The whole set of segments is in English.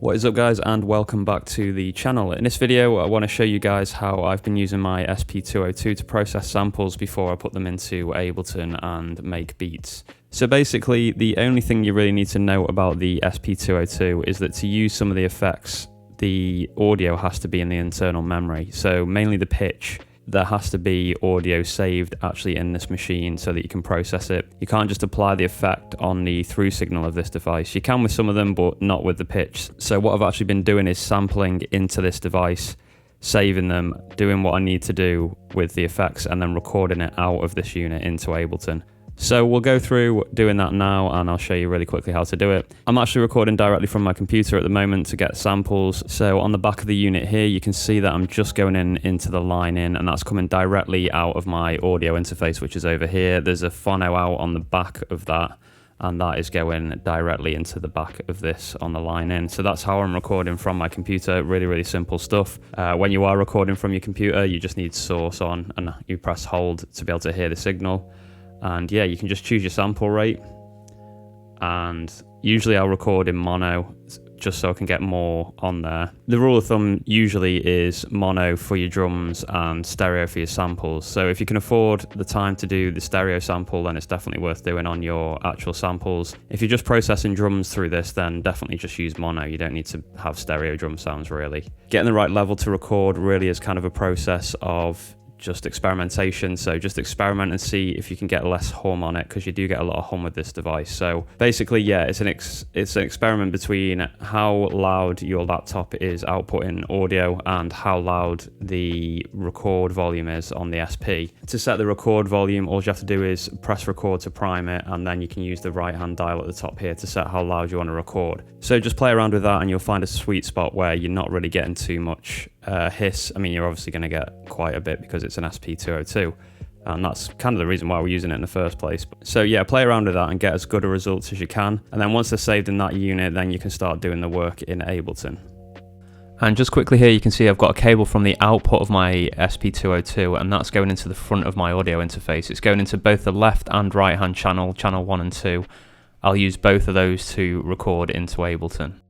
What is up guys, and welcome back to the channel. In this video I want to show you guys how I've been using my SP202 to process samples before I put them into Ableton and make beats. So basically the only thing you really need to know about the SP202 is that to use some of the effects, the audio has to be in the internal memory. So mainly the pitch. There has to be audio saved actually in this machine so that you can process it. You can't just apply the effect on the through signal of this device. You can with some of them, but not with the pitch. So what I've actually been doing is sampling into this device, saving them, doing what I need to do with the effects, and then recording it out of this unit into Ableton. So we'll go through doing that now, and I'll show you really quickly how to do it. I'm actually recording directly from my computer at the moment to get samples. So on the back of the unit here, you can see that I'm just going into the line in, and that's coming directly out of my audio interface, which is over here. There's a phono out on the back of that, and that is going directly into the back of this on the line in. So that's how I'm recording from my computer. Really, really simple stuff. When you are recording from your computer, you just need source on, and you press hold to be able to hear the signal. And yeah, you can just choose your sample rate, and usually I'll record in mono just so I can get more on there. The rule of thumb usually is mono for your drums and stereo for your samples. So if you can afford the time to do the stereo sample, then it's definitely worth doing on your actual samples. If you're just processing drums through this, then definitely just use mono. You don't need to have stereo drum sounds really. Getting the right level to record really is kind of a process of just experimentation. So just experiment and see if you can get less hum on it, because you do get a lot of hum with this device. So basically, yeah, it's an experiment between how loud your laptop is outputting audio and how loud the record volume is on the SP. To set the record volume, all you have to do is press record to prime it, and then you can use the right hand dial at the top here to set how loud you want to record. So just play around with that, and you'll find a sweet spot where you're not really getting too much hiss. I mean, you're obviously going to get quite a bit because it's an SP202, and that's kind of the reason why we're using it in the first place. So yeah, play around with that and get as good a results as you can, and then once they're saved in that unit, then you can start doing the work in Ableton. And just quickly here, you can see I've got a cable from the output of my SP202, and that's going into the front of my audio interface. It's going into both the left and right hand channel 1 and 2. I'll use both of those to record into Ableton.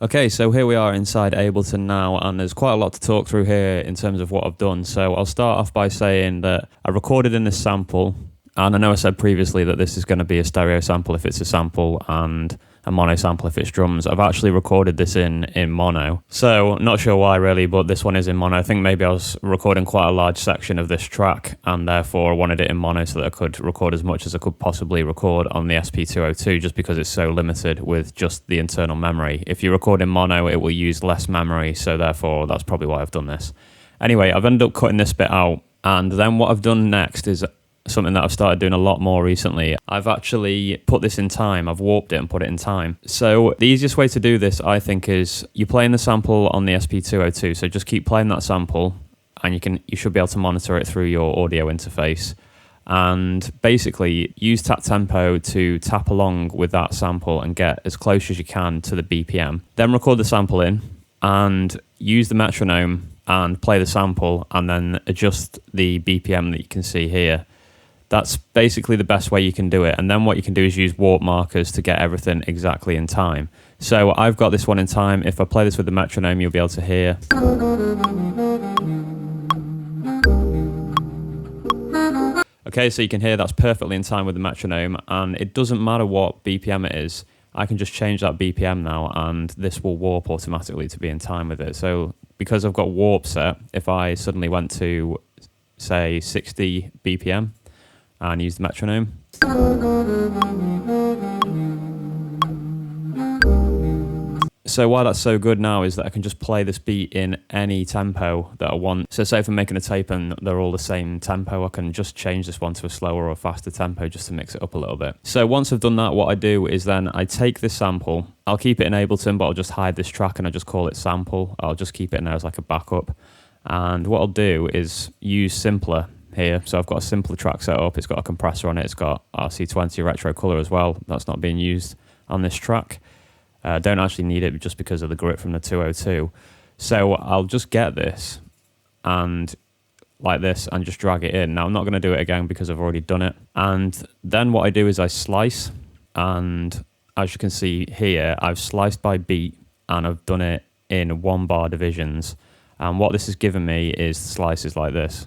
Okay, so here we are inside Ableton now, and there's quite a lot to talk through here in terms of what I've done. So I'll start off by saying that I recorded in this sample, and I know I said previously that this is going to be a stereo sample if it's a sample and a mono sample if it's drums. I've actually recorded this in mono. So not sure why really, but this one is in mono. I think maybe I was recording quite a large section of this track, and therefore I wanted it in mono so that I could record as much as I could possibly record on the SP202, just because it's so limited with just the internal memory. If you record in mono, it will use less memory, so therefore that's probably why I've done this. Anyway, I've ended up cutting this bit out, and then what I've done next is something that I've started doing a lot more recently. I've actually put this in time. I've warped it and put it in time. So the easiest way to do this, I think, is you playing the sample on the SP202. So just keep playing that sample, and you should be able to monitor it through your audio interface. And basically use tap tempo to tap along with that sample and get as close as you can to the BPM. Then record the sample in and use the metronome and play the sample, and then adjust the BPM that you can see here. That's basically the best way you can do it. And then what you can do is use warp markers to get everything exactly in time. So I've got this one in time. If I play this with the metronome, you'll be able to hear. Okay, so you can hear that's perfectly in time with the metronome, and it doesn't matter what BPM it is. I can just change that BPM now, and this will warp automatically to be in time with it. So because I've got warp set, if I suddenly went to, say, 60 BPM, and use the metronome. So why that's so good now is that I can just play this beat in any tempo that I want. So say if I'm making a tape and they're all the same tempo, I can just change this one to a slower or faster tempo just to mix it up a little bit. So once I've done that, what I do is then I take this sample, I'll keep it in Ableton, but I'll just hide this track and I just call it sample. I'll just keep it in there as like a backup. And what I'll do is use Simpler here. So I've got a simpler track set up. It's got a compressor on it. It's got RC20 retro color as well. That's not being used on this track. Don't actually need it just because of the grit from the 202. So I'll just get this and like this and just drag it in. Now I'm not going to do it again because I've already done it. And then what I do is I slice and as you can see here, I've sliced by beat and I've done it in 1 bar divisions. And what this has given me is slices like this.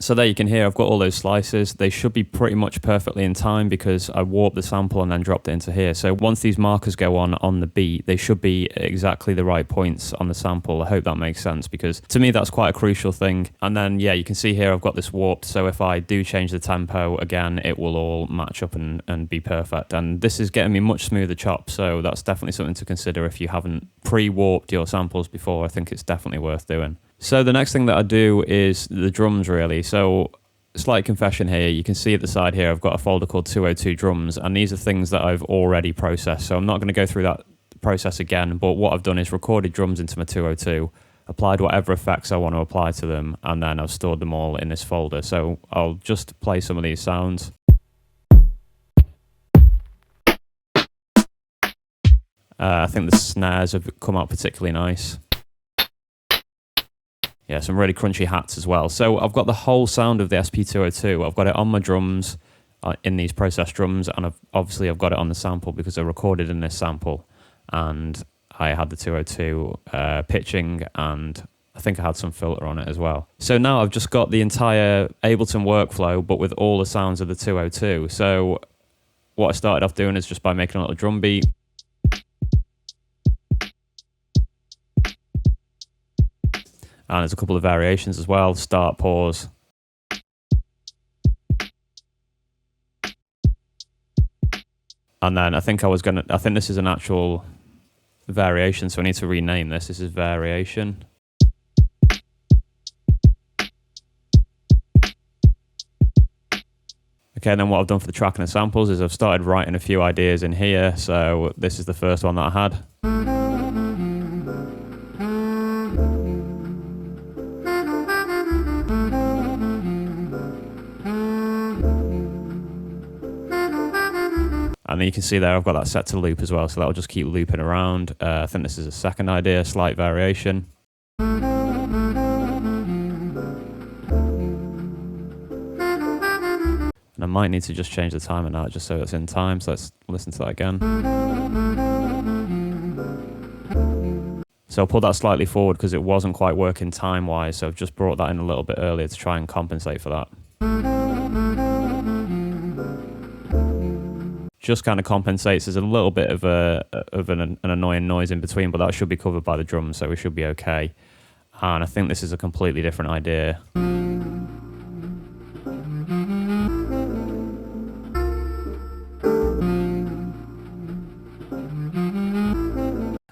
So there you can hear I've got all those slices. They should be pretty much perfectly in time because I warped the sample and then dropped it into here. So once these markers go on the beat, they should be exactly the right points on the sample. I hope that makes sense because to me that's quite a crucial thing. And then yeah, you can see here I've got this warped. So if I do change the tempo again, it will all match up and be perfect. And this is getting me much smoother chops. So that's definitely something to consider if you haven't pre-warped your samples before. I think it's definitely worth doing. So the next thing that I do is the drums really. So slight confession here, you can see at the side here I've got a folder called 202 drums, and these are things that I've already processed. So I'm not going to go through that process again, but what I've done is recorded drums into my 202, applied whatever effects I want to apply to them, and then I've stored them all in this folder. So I'll just play some of these sounds. I think the snares have come out particularly nice. Yeah, some really crunchy hats as well. So I've got the whole sound of the SP202. I've got it on my drums, in these processed drums, and obviously I've got it on the sample because I recorded in this sample. And I had the 202 pitching, and I think I had some filter on it as well. So now I've just got the entire Ableton workflow, but with all the sounds of the 202. So what I started off doing is just by making a little drum beat. And there's a couple of variations as well, start, pause. And then I think this is an actual variation, so I need to rename this. This is variation. Okay, and then what I've done for the track and the samples is I've started writing a few ideas in here. So this is the first one that I had. And then you can see there I've got that set to loop as well, so that'll just keep looping around. I think this is a second idea, slight variation. And I might need to just change the timer now just so it's in time, so let's listen to that again. So I'll pull that slightly forward because it wasn't quite working time-wise, so I've just brought that in a little bit earlier to try and compensate for that. Just kind of compensates. There's a little bit of an annoying noise in between, but that should be covered by the drums, so we should be okay. And I think this is a completely different idea.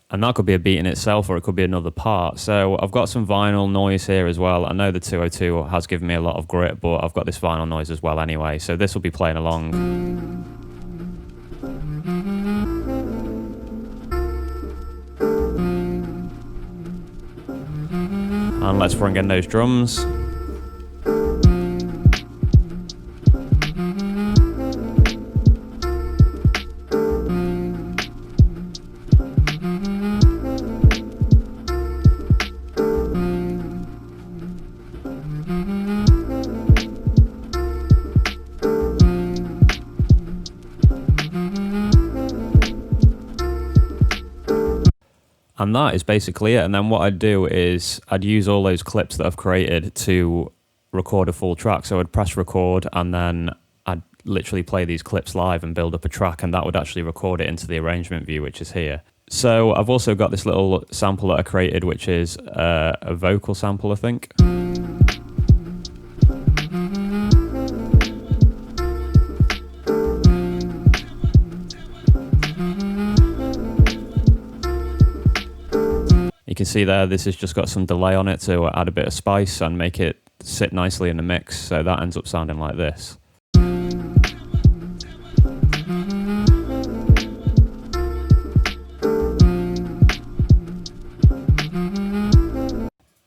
And that could be a beat in itself, or it could be another part. So I've got some vinyl noise here as well. I know the 202 has given me a lot of grit, but I've got this vinyl noise as well anyway, so this will be playing along. And let's bring in those drums. And that is basically it. And then what I'd do is I'd use all those clips that I've created to record a full track. So I'd press record and then I'd literally play these clips live and build up a track, and that would actually record it into the arrangement view, which is here. So I've also got this little sample that I created, which is a vocal sample, I think. You can see there, this has just got some delay on it to add a bit of spice and make it sit nicely in the mix, so that ends up sounding like this.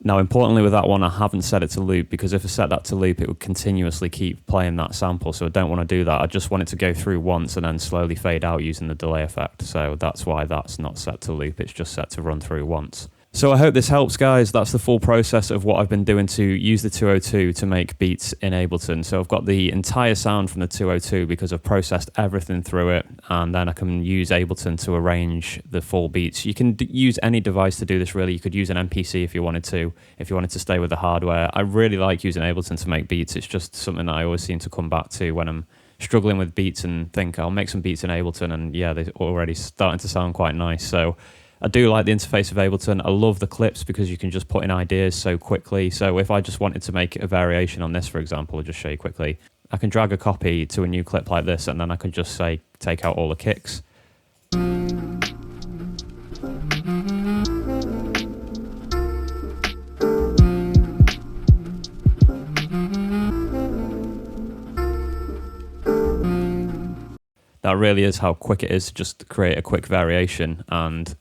Now, importantly with that one, I haven't set it to loop, because if I set that to loop, it would continuously keep playing that sample. So I don't want to do that. I just want it to go through once and then slowly fade out using the delay effect. So that's why that's not set to loop. It's just set to run through once. So I hope this helps, guys. That's the full process of what I've been doing to use the 202 to make beats in Ableton. So I've got the entire sound from the 202 because I've processed everything through it, and then I can use Ableton to arrange the full beats. You can use any device to do this, really. You could use an MPC if you wanted to stay with the hardware. I really like using Ableton to make beats. It's just something that I always seem to come back to when I'm struggling with beats and think I'll make some beats in Ableton, and yeah, they're already starting to sound quite nice. So I do like the interface of Ableton. I love the clips because you can just put in ideas so quickly. So if I just wanted to make a variation on this, for example, I'll just show you quickly. I can drag a copy to a new clip like this, and then I can just say, take out all the kicks. That really is how quick it is to just create a quick variation and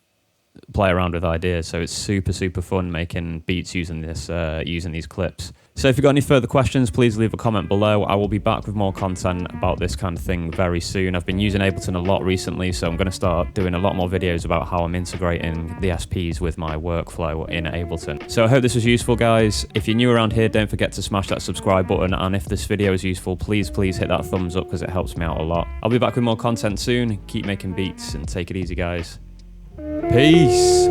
play around with ideas. So it's super fun making beats using this using these clips. So if you've got any further questions, please leave a comment below. I will be back with more content about this kind of thing very soon. I've been using Ableton a lot recently, so I'm going to start doing a lot more videos about how I'm integrating the SPs with my workflow in Ableton. So I hope this was useful, guys. If you're new around here, don't forget to smash that subscribe button, and if this video is useful, please hit that thumbs up because it helps me out a lot. I'll be back with more content soon. Keep making beats and take it easy, guys. Peace.